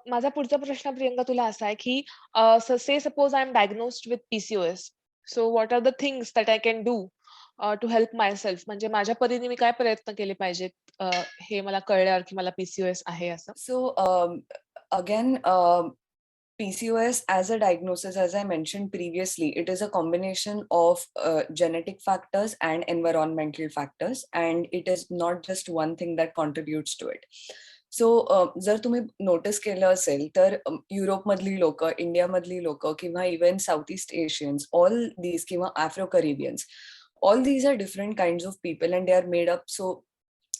माझा पुढचा प्रश्न प्रियंका तुला असा आहे, की say suppose I am diagnosed with PCOS. So what are the things that I can do to help myself? म्हणजे माझ्या परीने मी काय प्रयत्न केले पाहिजेत हे मला कळल्यावर, की मला पी-सी-ओ-एस आहे असं? So, again, PCOS as a diagnosis, as I mentioned previously, it is a combination of genetic factors and environmental factors, and it is not just one thing that contributes to it. सो जर तुम्ही notice केलं असेल तर युरोपमधली लोक, इंडियामधली लोक किंवा even South East Asians, all these किंवा Afro Caribbeans, all these are different kinds of people and they are made up. So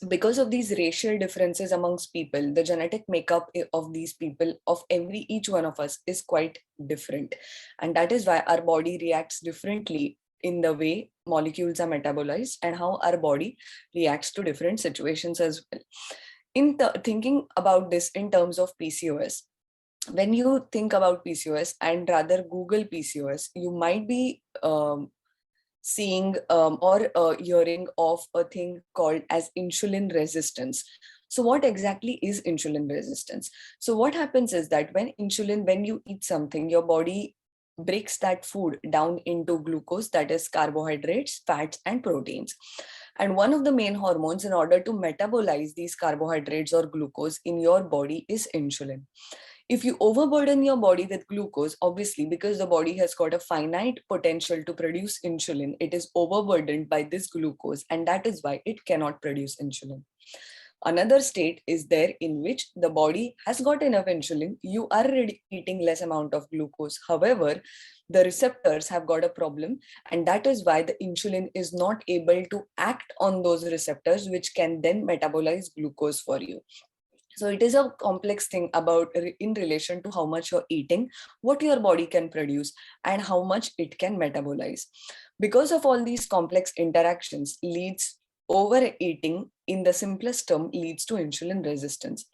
because of these racial differences amongst people, the genetic makeup of these people, of each one of us, is quite different, and that is why our body reacts differently in the way molecules are metabolized and how our body reacts to different situations as well. Thinking about this in terms of PCOS, when you think about PCOS and rather Google PCOS, you might be seeing or hearing of a thing called as insulin resistance. So what exactly is insulin resistance? So what happens is that when you eat something, your body breaks that food down into glucose, that is carbohydrates, fats, and proteins. And one of the main hormones in order to metabolize these carbohydrates or glucose in your body is insulin. If you overburden your body with glucose, obviously, because the body has got a finite potential to produce insulin, it is overburdened by this glucose, and that is why it cannot produce insulin. Another state is there in which the body has got enough insulin, you are already eating less amount of glucose. However, the receptors have got a problem, and that is why the insulin is not able to act on those receptors, which can then metabolize glucose for you. So it is a complex thing about in relation to how much you're eating, what your body can produce, and how much it can metabolize. Because of all these complex interactions, leads overeating in the simplest term leads to insulin resistance.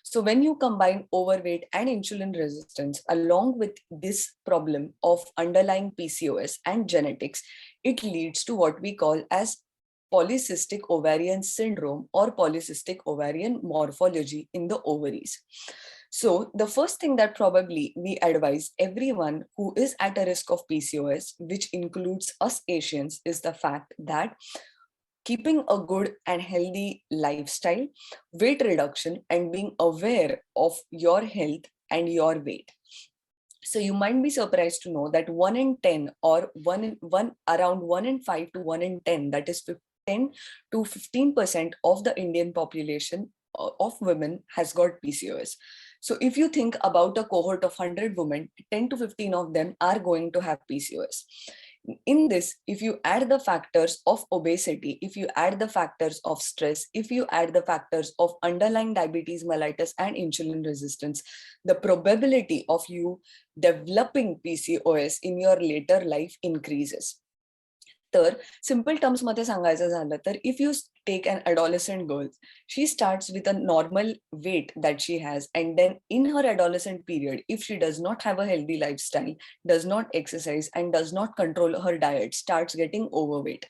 So when you combine overweight and insulin resistance along with this problem of underlying PCOS and genetics, it leads to what we call as polycystic ovarian syndrome or polycystic ovarian morphology in the ovaries. So the first thing that probably we advise everyone who is at a risk of PCOS, which includes us Asians, is the fact that keeping a good and healthy lifestyle, weight reduction, and being aware of your health and your weight. So you might be surprised to know that 1 in 10 or 1 in 1 around 1 in 5 to 1 in 10, that is 10 to 15% of the Indian population of women has got PCOS. So if you think about a cohort of 100 women, 10 to 15 of them are going to have PCOS. In this, if you add the factors of obesity, if you add the factors of stress, if you add the factors of underlying diabetes mellitus and insulin resistance, the probability of you developing PCOS in your later life increases. तर simple terms मध्ये सांगायचं झालं तर if you take an adolescent girl, she starts with a normal weight that she has, and then in her adolescent period, if she does not have a healthy lifestyle, does not exercise, and does not control her diet, starts getting overweight.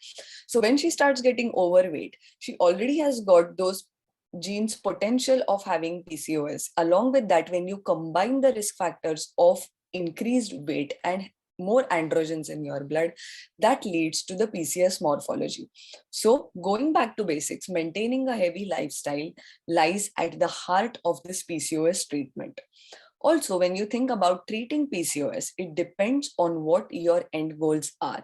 So when she starts getting overweight, she already has got those genes potential of having PCOS. Along with that, when you combine the risk factors of increased weight and more androgens in your blood, that leads to the PCS morphology. So going back to basics, maintaining a heavy lifestyle lies at the heart of this PCOS treatment. Also, when you think about treating PCOS, it depends on what your end goals are.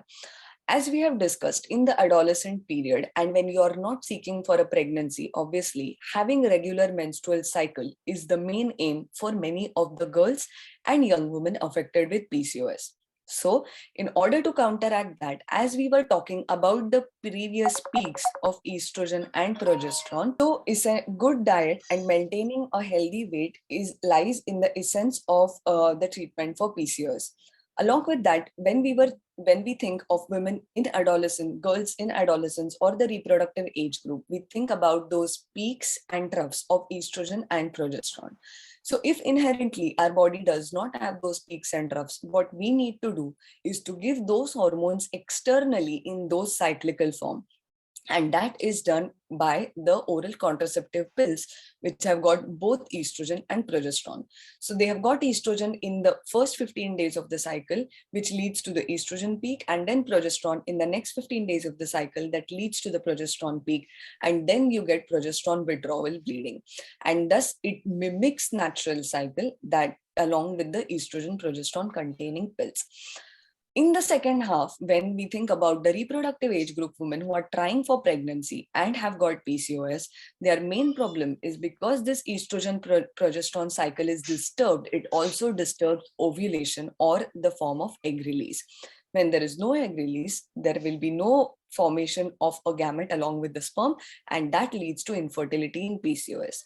As we have discussed in the adolescent period, and when you are not seeking for a pregnancy, obviously having regular menstrual cycle is the main aim for many of the girls and young women affected with PCOS. So, in order to counteract that, as we were talking about the previous peaks of estrogen and progesterone, so is a good diet and maintaining a healthy weight is lies in the essence of the treatment for PCOS. Along with that, when we think of women in adolescence, girls in adolescence, or the reproductive age group, we think about those peaks and troughs of estrogen and progesterone. So if inherently our body does not have those peaks and troughs, what we need to do is to give those hormones externally in those cyclical form. And that is done by the oral contraceptive pills, which have got both estrogen and progesterone. So they have got estrogen in the first 15 days of the cycle, which leads to the estrogen peak, and then progesterone in the next 15 days of the cycle, that leads to the progesterone peak, and then you get progesterone withdrawal bleeding. And thus it mimics natural cycle that along with the estrogen progesterone containing pills. In the second half, when we think about the reproductive age group women who are trying for pregnancy and have got PCOS, their main problem is because this estrogen progesterone cycle is disturbed, it also disturbs ovulation or the form of egg release. When there is no egg release, there will be no formation of a gamete along with the sperm, and that leads to infertility in PCOS.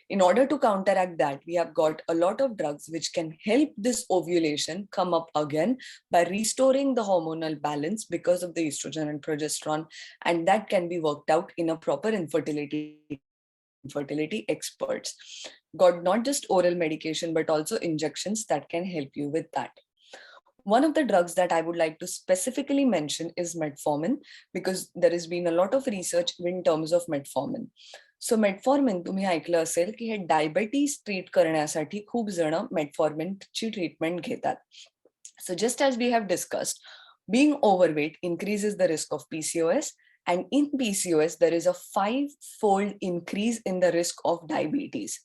In order to counteract that, we have got a lot of drugs which can help this ovulation come up again by restoring the hormonal balance because of the estrogen and progesterone, and that can be worked out in a proper infertility experts. Got not just oral medication but also injections that can help you with that. One of the drugs that I would like to specifically mention is metformin, because there has been a lot of research in terms of metformin. So metformin तुम्ही ऐकलं असेल की हे diabetes treat करण्यासाठी खूप जण मेटफॉर्मिनची treatment घेतात. So just as we have discussed, being overweight increases the risk of PCOS, and in PCOS there is a 5-fold increase in the risk of diabetes.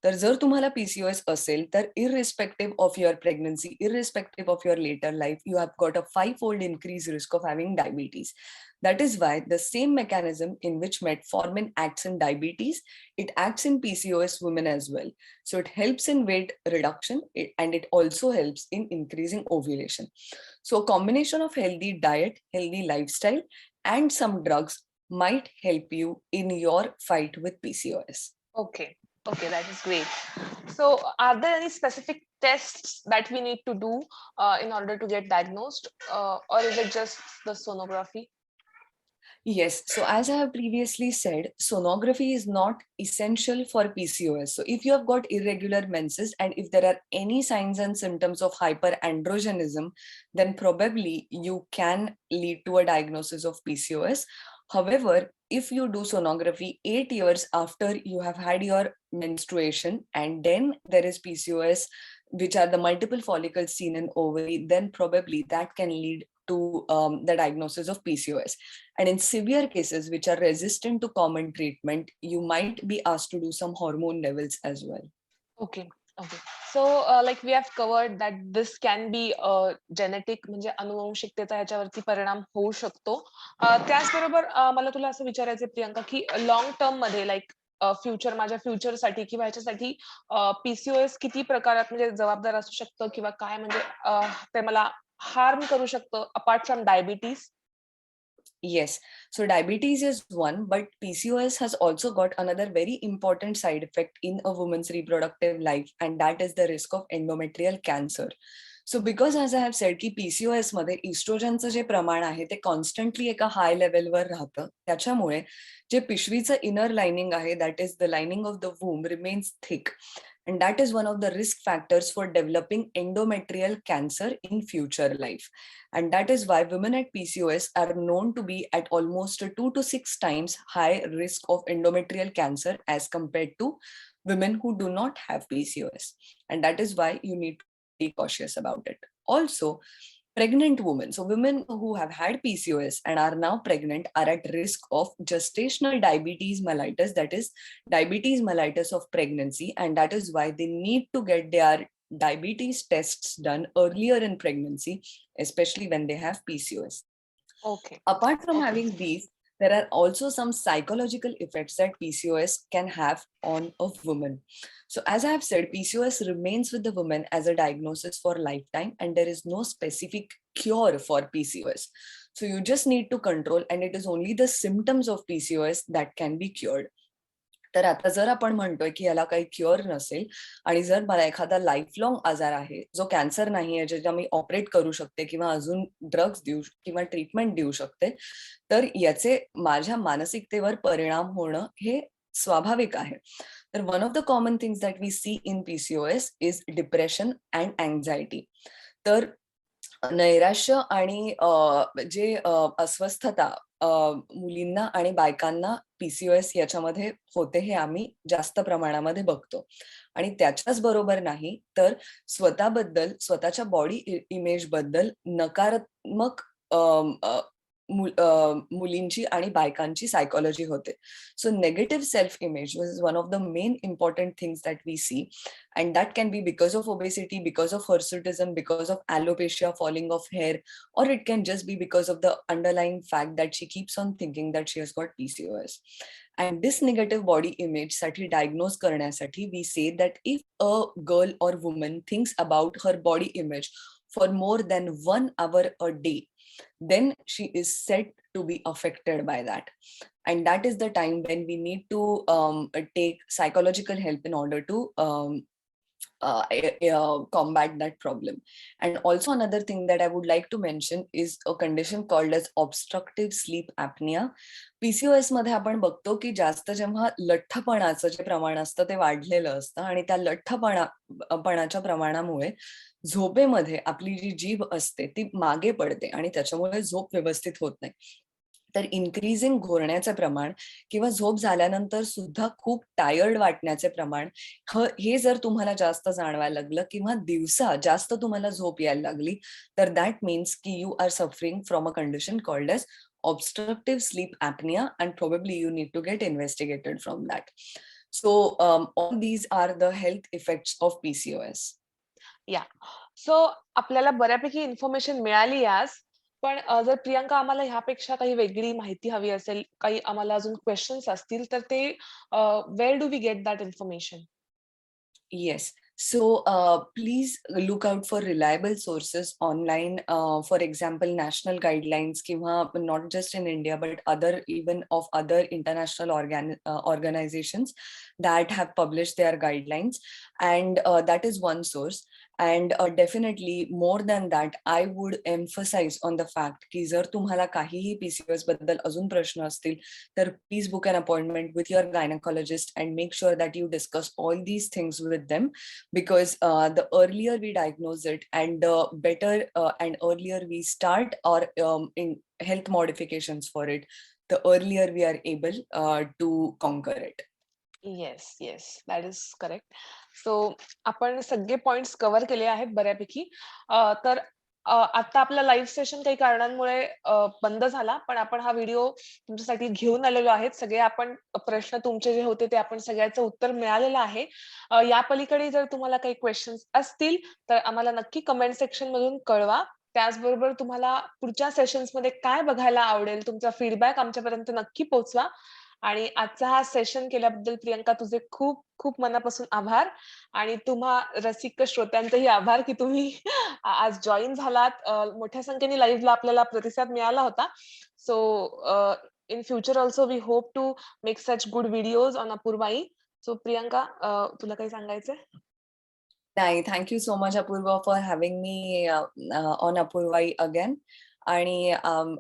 तर जर तुम्हाला PCOS असेल तर irrespective of your pregnancy, irrespective of your later life, you have got a 5-fold increased risk of having diabetes. That is why the same mechanism in which metformin acts in diabetes, it acts in PCOS women as well. So it helps in weight reduction, and it also helps in increasing ovulation. So a combination of healthy diet, healthy lifestyle, and some drugs might help you in your fight with PCOS. Okay. Okay, that is great. So, are there any specific tests that we need to do in order to get diagnosed, or is it just the sonography? Yes. So as I have previously said, sonography is not essential for PCOS. So if you have got irregular menses and if there are any signs and symptoms of hyperandrogenism, then probably you can lead to a diagnosis of PCOS. However, if you do sonography 8 years after you have had your menstruation and then there is PCOS, which are the multiple follicles seen in ovary, then probably that can lead to the diagnosis of PCOS. And in severe cases which are resistant to common treatment, you might be asked to do some hormone levels as well. Okay. Okay. So, like we have covered that this can be genetic, म्हणजे अनुवंशिकतेचा याच्यावरती परिणाम होऊ शकतो. त्याचबरोबर मला तुला असं विचारायचं प्रियंका, की लाँग टर्म मध्ये लाइक फ्युचर माझ्या फ्युचरसाठी किंवा ह्याच्यासाठी PCOS किती प्रकारात म्हणजे जबाबदार असू शकतं किंवा काय म्हणजे ते मला हार्म करू शकतं apart from diabetes? Yes. So diabetes is one, but PCOS has also got another very important side effect in a woman's reproductive life, and that is the risk of endometrial cancer. So because as I have said की PCOS मध्ये इस्ट्रोजनचं जे प्रमाण आहे ते constantly एका हाय लेवलवर राहतं. त्याच्यामुळे जे पिशवीचं inner lining आहे, that is the lining of the वूम, remains thick, and that is one of the risk factors for developing endometrial cancer in future life. And that is why women at PCOS are known to be at almost 2 to 6 times high risk of endometrial cancer as compared to women who do not have PCOS. And that is why you need to be cautious about it. Also, pregnant women, so women who have had PCOS and are now pregnant, are at risk of gestational diabetes mellitus, that is diabetes mellitus of pregnancy, and that is why they need to get their diabetes tests done earlier in pregnancy, especially when they have PCOS. Okay. Apart from Okay. having these, there are also some psychological effects that PCOS can have on a woman. So as I have said, PCOS remains with the woman as a diagnosis for lifetime, and there is no specific cure for PCOS. So you just need to control, and it is only the symptoms of PCOS that can be cured. तर आता जर आपण म्हणतोय की याला काही cure नसेल आणि जर मला एखादा लाईफलॉंग आजार आहे जो कॅन्सर नाहीये, ज्याच्या मी ऑपरेट करू शकते किंवा अजून ड्रग्स देऊ किंवा ट्रीटमेंट देऊ शकते, तर याचे माझ्या मानसिकतेवर परिणाम होणं हे स्वाभाविक आहे. तर one of the common things that we see in PCOS is depression and anxiety. तर नैराश्य आणि जे अस्वस्थता मुलींना आणि बायकांना PCOS याच्यामध्ये होते हे आम्ही जास्त प्रमाणामध्ये बघतो. आणि त्याच्याच बरोबर नाही तर स्वतःबद्दल, स्वतःच्या बॉडी इमेजबद्दल नकारात्मक मुलींची आणि बायकांची सायकॉलॉजी होते. So negative self image is one of the main important things that we see. And that can be because of obesity, because of hirsutism, because of alopecia, falling of hair, or it can just be because of the underlying fact that she keeps on thinking that she has got PCOS. And this negative body image साठी diagnose करण्यासाठी we say that if a girl or woman thinks about her body image for more than 1 hour a day, then she is said to be affected by that. And that is the time when we need to take psychological help in order to combat that problem. And also another thing that I would like to mention is a condition called as obstructive sleep apnea. PCOS मध्ये आपण बघतो की जास्त जेव्हा लठ्ठपणाचं जे प्रमाण असतं ते वाढलेलं असतं आणि त्या लठ्ठपणाच्या प्रमाणामुळे झोपेमध्ये आपली जी जीभ असते ती मागे पडते आणि त्याच्यामुळे झोप व्यवस्थित होत नाही. तर इन्क्रीजिंग घोरण्याचे प्रमाण किंवा झोप झाल्यानंतर सुद्धा खूप टायर्ड वाटण्याचे प्रमाण हे जर तुम्हाला जास्त जाणवायला लागलं किंवा दिवसा जास्त तुम्हाला झोप यायला लागली तर दॅट मीन्स की you are suffering from a condition called as obstructive sleep apnea, and probably you need to get investigated from that. So all these are the health effects of PCOS. या सो आपल्याला बऱ्यापैकी information मिळाली आज. पण जर प्रियांका आम्हाला ह्यापेक्षा काही वेगळी माहिती हवी असेल, काही आम्हाला अजून क्वेशन्स असतील, तर ते where do we get that information? Yes. So please look out for reliable sources online. For example, national guidelines, किंवा not just in India, but even of other international organizations that have published their guidelines. And that is one source. And definitely more than that, I would emphasize on the fact की जर तुम्हाला काहीही PCOS बद्दल अजून प्रश्न असतील तर please book an appointment with your gynecologist and make sure that you discuss all these things with them, because the earlier we diagnose it and the better and earlier we start our in health modifications for it, the earlier we are able to conquer it. Yes, yes. That is correct. So आपण सगळे points cover केले आहेत बऱ्यापैकी. तर आता आपला live session काही कारणांमुळे बंद झाला. पण आपण हा व्हिडिओ तुमच्यासाठी घेऊन आलेलो आहे. सगळे आपण प्रश्न तुमचे जे होते ते आपण सगळ्याचं उत्तर मिळालेलं आहे. या पलीकडे जर तुम्हाला काही क्वेशन्स असतील, तर आम्हाला नक्की कमेंट सेक्शन मधून कळवा. त्याचबरोबर तुम्हाला पुढच्या सेशन्समध्ये काय बघायला आवडेल, तुमचा फीडबॅक आमच्यापर्यंत नक्की पोहोचवा. आणि आजचा हा सेशन केल्याबद्दल प्रियंका तुझे खूप खूप मनापासून आभार. आणि तुम्हा रसिक श्रोत्यांचेही आभार की तुम्ही आज जॉईन झालात. मोठ्या संख्येने लाईव्हला आपल्याला प्रतिसाद मिळाला होता. So in future also we hope to make such good videos on Apurvai. सो प्रियंका, तुला काही सांगायचंय? नाही, thank you so much Apurva for having me on Apurvai again. आणि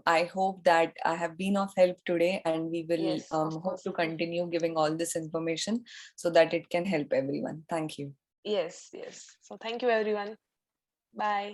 I hope that I have been of help today, and we will yes, of hope course. to continue giving all this information so that it can help everyone. Thank you. Yes, yes. So thank you everyone. Bye.